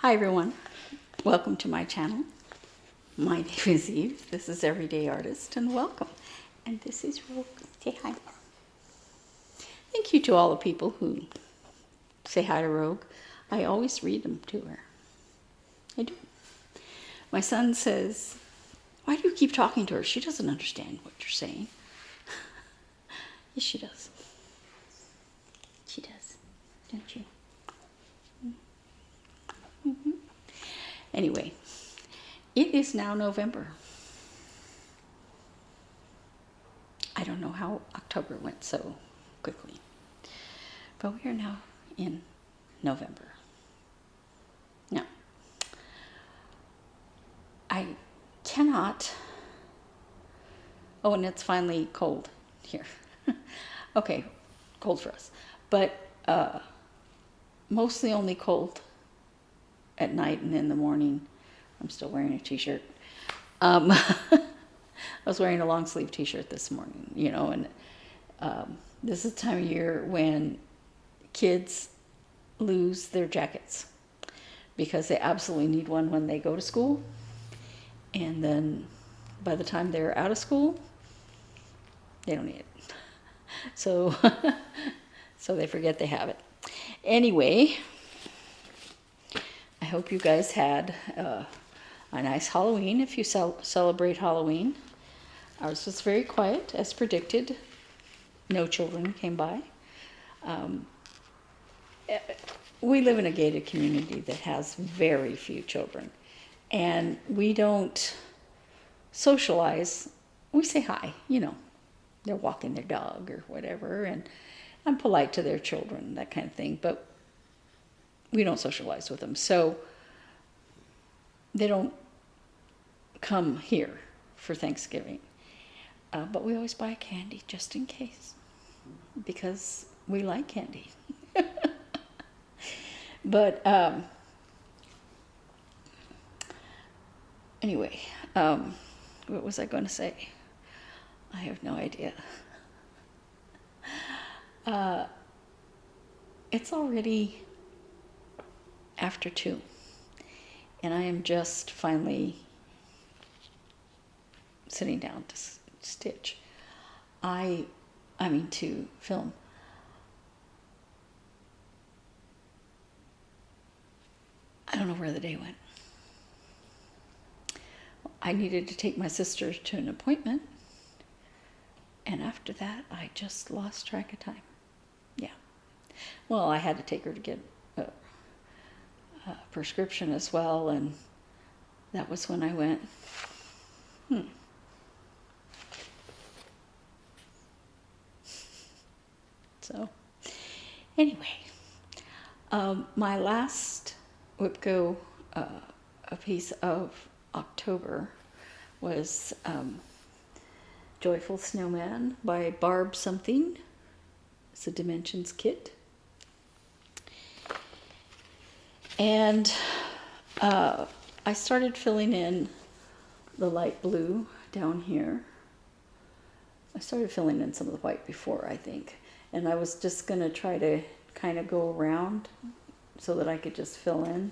Hi everyone, welcome to my channel. My name is Eve, this is Everyday Artist, and welcome. And this is Rogue. Say hi. Thank you to all the people who say hi to Rogue. I always read them to her. I do. My son says, why do you keep talking to her? She doesn't understand what you're saying. Yes, she does. She does, don't you? Mm-hmm. Anyway, it is now November. I don't know how October went so quickly, but we are now in November. Now, I cannot, oh, and it's finally cold here. Okay, cold for us, but mostly only cold at night and in the morning. I'm still wearing a t-shirt. I was wearing a long sleeve t-shirt this morning, you know, and this is the time of year when kids lose their jackets because they absolutely need one when they go to school. And then by the time they're out of school, they don't need it. So, so they forget they have it. Anyway, I hope you guys had a nice Halloween if you celebrate Halloween. Ours was very quiet, as predicted. No children came by. We live in a gated community that has very few children. And we don't socialize. We say hi, you know. They're walking their dog or whatever. And I'm polite to their children, that kind of thing. But we don't socialize with them. So they don't come here for Thanksgiving. But we always buy candy just in case. Because we like candy. But anyway, what was I going to say? I have no idea. It's already after 2, and I am just finally sitting down to stitch. I mean to film. I don't know where the day went. I needed to take my sister to an appointment, and after that, I just lost track of time. Yeah. Well, I had to take her to get a prescription as well, and that was when I went, So, anyway, my last WIPCO a piece of October was Joyful Snowman by Barb something. It's a Dimensions kit. And I started filling in the light blue down here. I started filling in some of the white before, I think. And I was just going to try to kind of go around so that I could just fill in.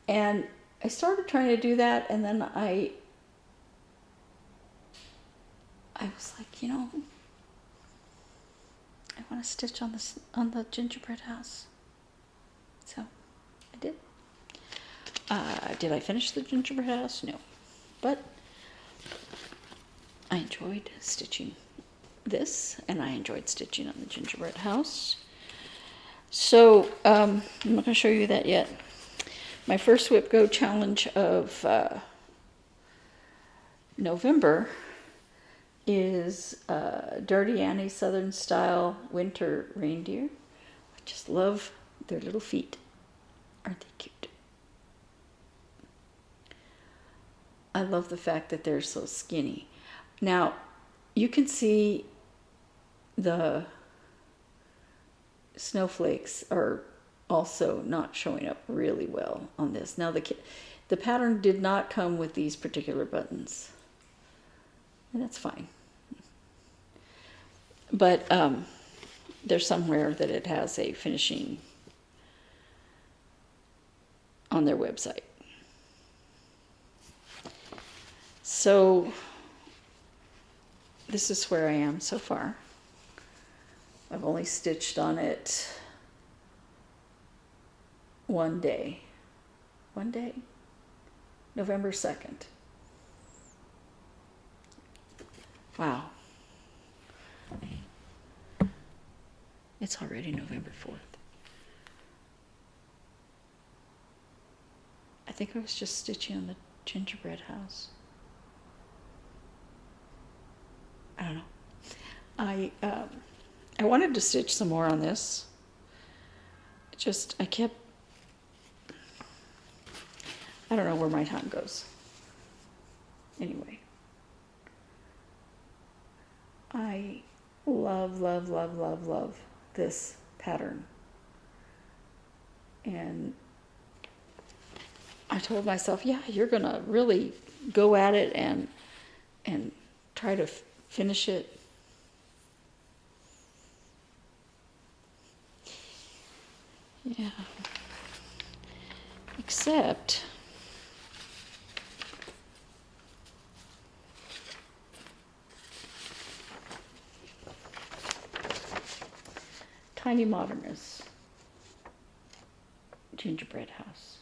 And I started trying to do that, and then I was like, you know, I want to stitch on the gingerbread house. So I did. Did I finish the gingerbread house? No. But I enjoyed stitching this, and I enjoyed stitching on the gingerbread house. So I'm not going to show you that yet. My first WIPCO challenge of November is Dirty Annie Southern Style Winter Reindeer. I just love their little feet. Aren't they cute? I love the fact that they're so skinny. Now, you can see the snowflakes are also not showing up really well on this. Now, the pattern did not come with these particular buttons, and that's fine. But there's somewhere that it has a finishing on their website. So this is where I am so far. I've only stitched on it one day, November 2nd. Wow. It's already November 4th. I think I was just stitching on the gingerbread house. I don't know. I wanted to stitch some more on this. I don't know where my time goes. Anyway. I love, love, love, love, love this pattern. And I told myself, yeah, you're going to really go at it and try to finish it. Yeah. Except Tiny Modernist gingerbread house.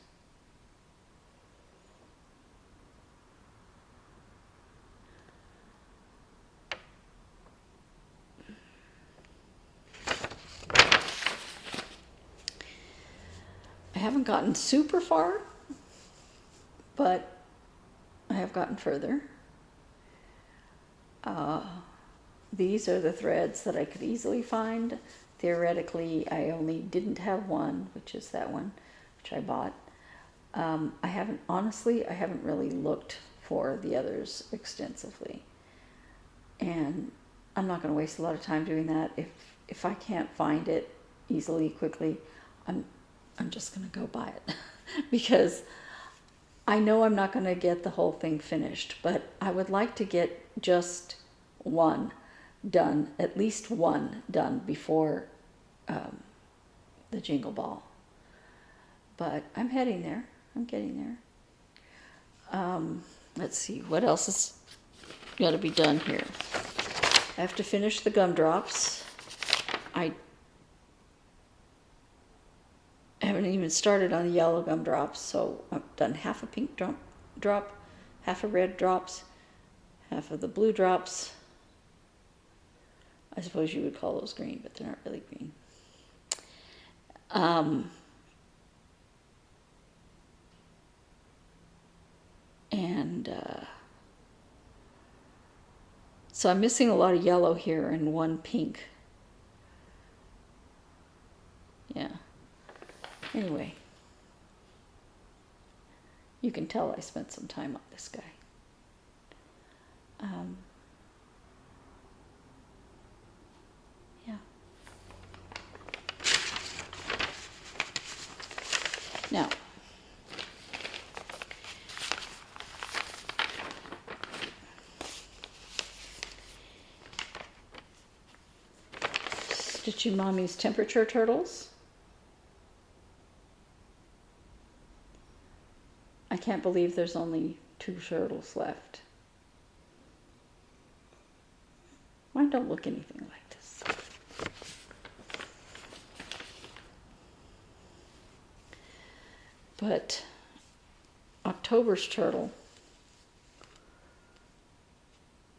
I haven't gotten super far, but I have gotten further. These are the threads that I could easily find. Theoretically, I only didn't have one, which is that one, which I bought. I haven't really looked for the others extensively. And I'm not going to waste a lot of time doing that. If I can't find it easily, quickly, I'm just going to go buy it. Because I know I'm not going to get the whole thing finished, but I would like to get just one done, at least one done before the Jingle Ball. But I'm heading there. I'm getting there. Let's see, what else has got to be done here? I have to finish the gumdrops. I haven't even started on the yellow gumdrops, so I've done half a pink drop, half a red drops, half of the blue drops. I suppose you would call those green, but they're not really green. So I'm missing a lot of yellow here and one pink. Yeah. Anyway, you can tell I spent some time on this guy. Yeah. Now, Stitchin' Mommy's temperature turtles. I can't believe there's only 2 turtles left. Mine don't look anything like this. But October's turtle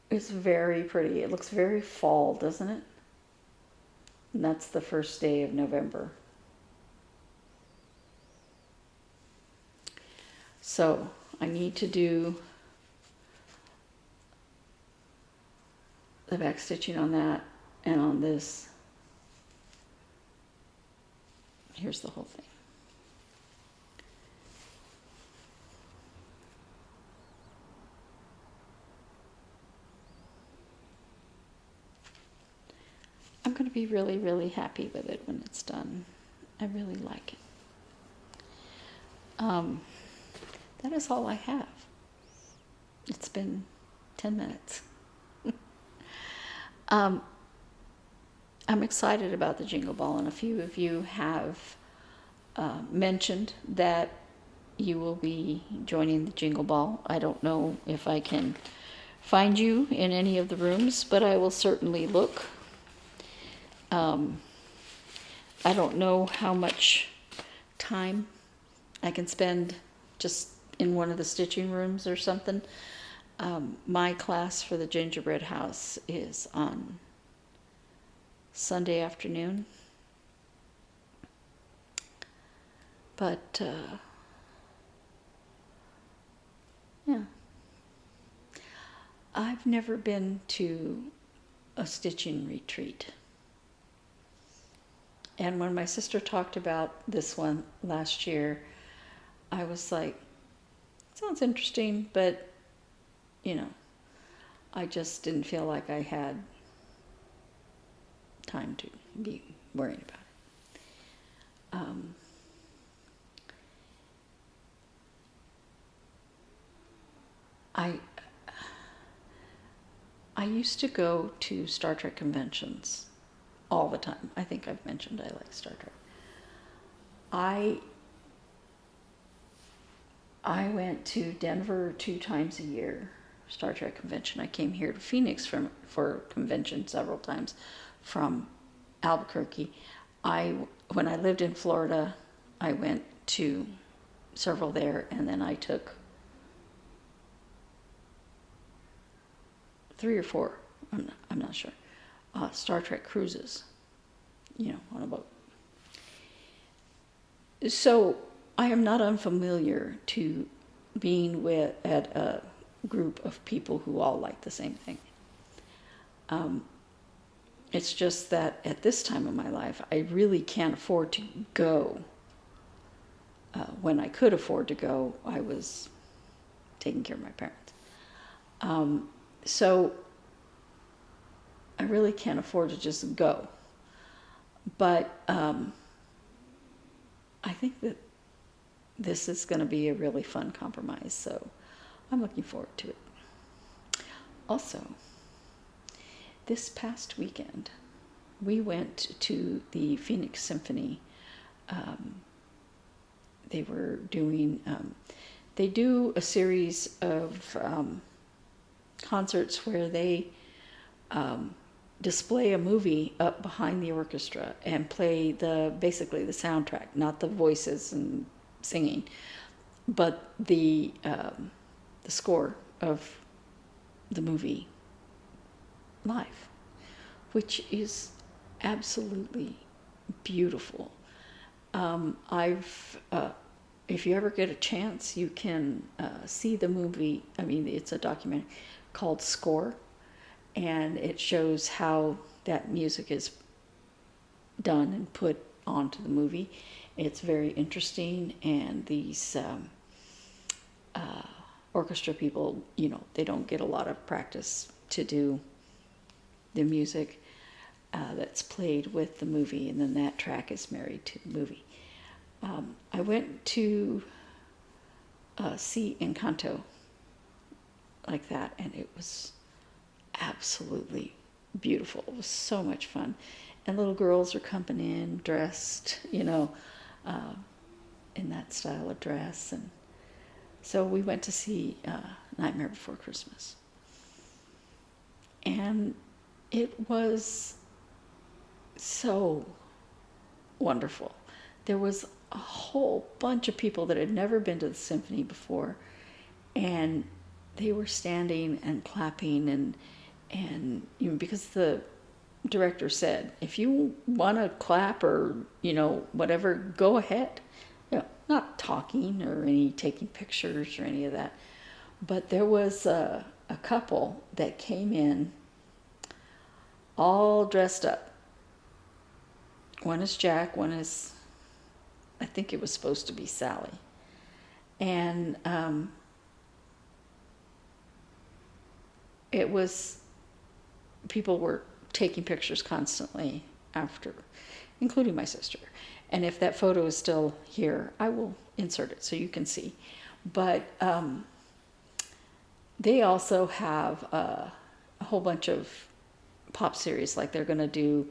is very pretty. It looks very fall, doesn't it? And that's the first day of November. So I need to do the back stitching on that and on this. Here's the whole thing. I'm going to be really, really happy with it when it's done. I really like it. That is all I have. It's been 10 minutes. I'm excited about the Jingle Ball, and a few of you have mentioned that you will be joining the Jingle Ball. I don't know if I can find you in any of the rooms, but I will certainly look. I don't know how much time I can spend just in one of the stitching rooms or something. My class for the Gingerbread house is on Sunday afternoon. But, yeah. I've never been to a stitching retreat. And when my sister talked about this one last year, I was like, sounds interesting, but, you know, I just didn't feel like I had time to be worrying about it. I used to go to Star Trek conventions all the time. I think I've mentioned I like Star Trek. I went to Denver 2 times a year, Star Trek convention. I came here to Phoenix for convention several times from Albuquerque. When I lived in Florida, I went to several there, and then I took 3 or 4, I'm not sure, Star Trek cruises, on a boat. So I am not unfamiliar to being at a group of people who all like the same thing. It's just that at this time of my life, I really can't afford to go. When I could afford to go, I was taking care of my parents. So I really can't afford to just go. But I think that this is going to be a really fun compromise, so I'm looking forward to it. Also, this past weekend, we went to the Phoenix Symphony. They were doing, they do a series of concerts where they display a movie up behind the orchestra and play basically the soundtrack, not the voices and singing, but the score of the movie live, which is absolutely beautiful. If you ever get a chance, you can see the movie. I mean, it's a documentary called Score, and it shows how that music is done and put onto the movie. It's very interesting, and these orchestra people, they don't get a lot of practice to do the music that's played with the movie, and then that track is married to the movie. I went to see Encanto like that, and it was absolutely beautiful. It was so much fun. And little girls are coming in dressed, in that style of dress. And so we went to see Nightmare Before Christmas. And it was so wonderful. There was a whole bunch of people that had never been to the symphony before, and they were standing and clapping and because the director said, if you want to clap or whatever, go ahead. Not talking or taking pictures or any of that. But there was a couple that came in all dressed up. One is Jack, one is, I think it was supposed to be Sally. And it was, people were taking pictures constantly after, including my sister. And if that photo is still here, I will insert it so you can see. But they also have a whole bunch of pop series, like they're going to do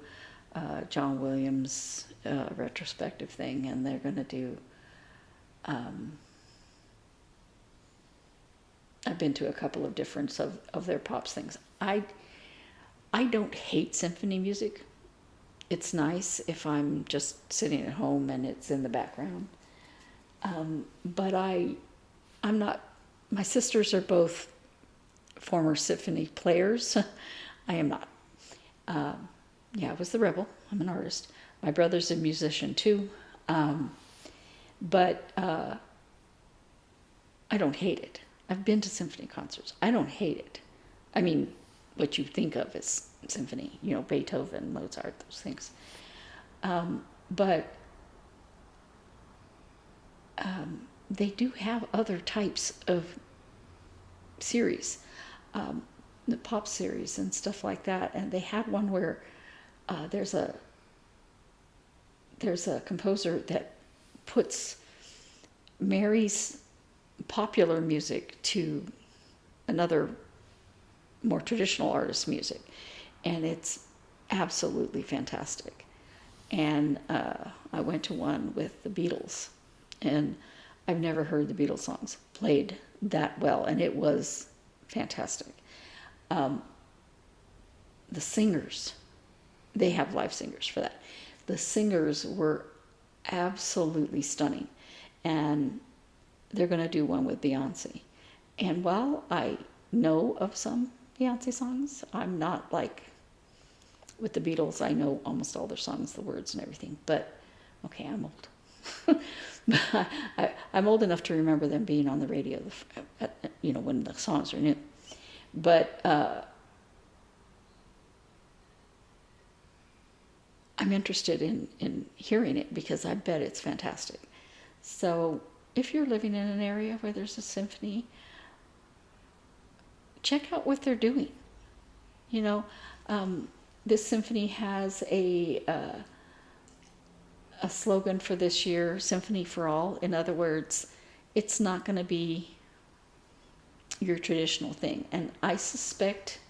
John Williams retrospective thing, and they're going to do I've been to a couple of different of their pops things. I don't hate symphony music. It's nice if I'm just sitting at home and it's in the background. But I'm not, my sisters are both former symphony players. I am not. Yeah, I was the rebel. I'm an artist. My brother's a musician too. But I don't hate it. I've been to symphony concerts. I don't hate it. I mean, what you think of as symphony, Beethoven, Mozart, those things. But they do have other types of series, the pop series and stuff like that. And they had one where there's a composer that marries popular music to another more traditional artist's music, and it's absolutely fantastic. And I went to one with the Beatles, and I've never heard the Beatles songs played that well, and it was fantastic. The singers, they have live singers for that. The singers were absolutely stunning, and they're going to do one with Beyonce. And while I know of some Beyonce songs, I'm not like with the Beatles. I know almost all their songs, the words and everything. But okay, I'm old. I'm old enough to remember them being on the radio, when the songs are new. But I'm interested in hearing it because I bet it's fantastic. So if you're living in an area where there's a symphony, check out what they're doing. This symphony has a slogan for this year, Symphony for All. In other words, it's not going to be your traditional thing. And I suspect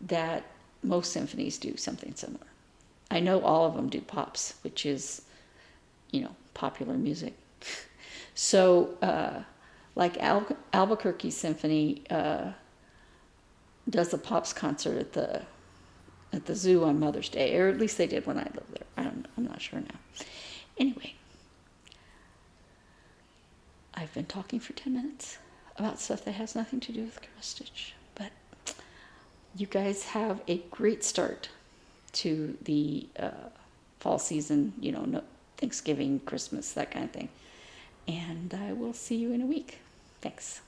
that most symphonies do something similar. I know all of them do pops, which is, popular music. So, like Albuquerque Symphony does a pops concert at the zoo on Mother's Day, or at least they did when I lived there. I'm not sure now. Anyway, I've been talking for 10 minutes about stuff that has nothing to do with cross stitch, but you guys have a great start to the fall season, Thanksgiving, Christmas, that kind of thing. And I will see you in a week. Thanks.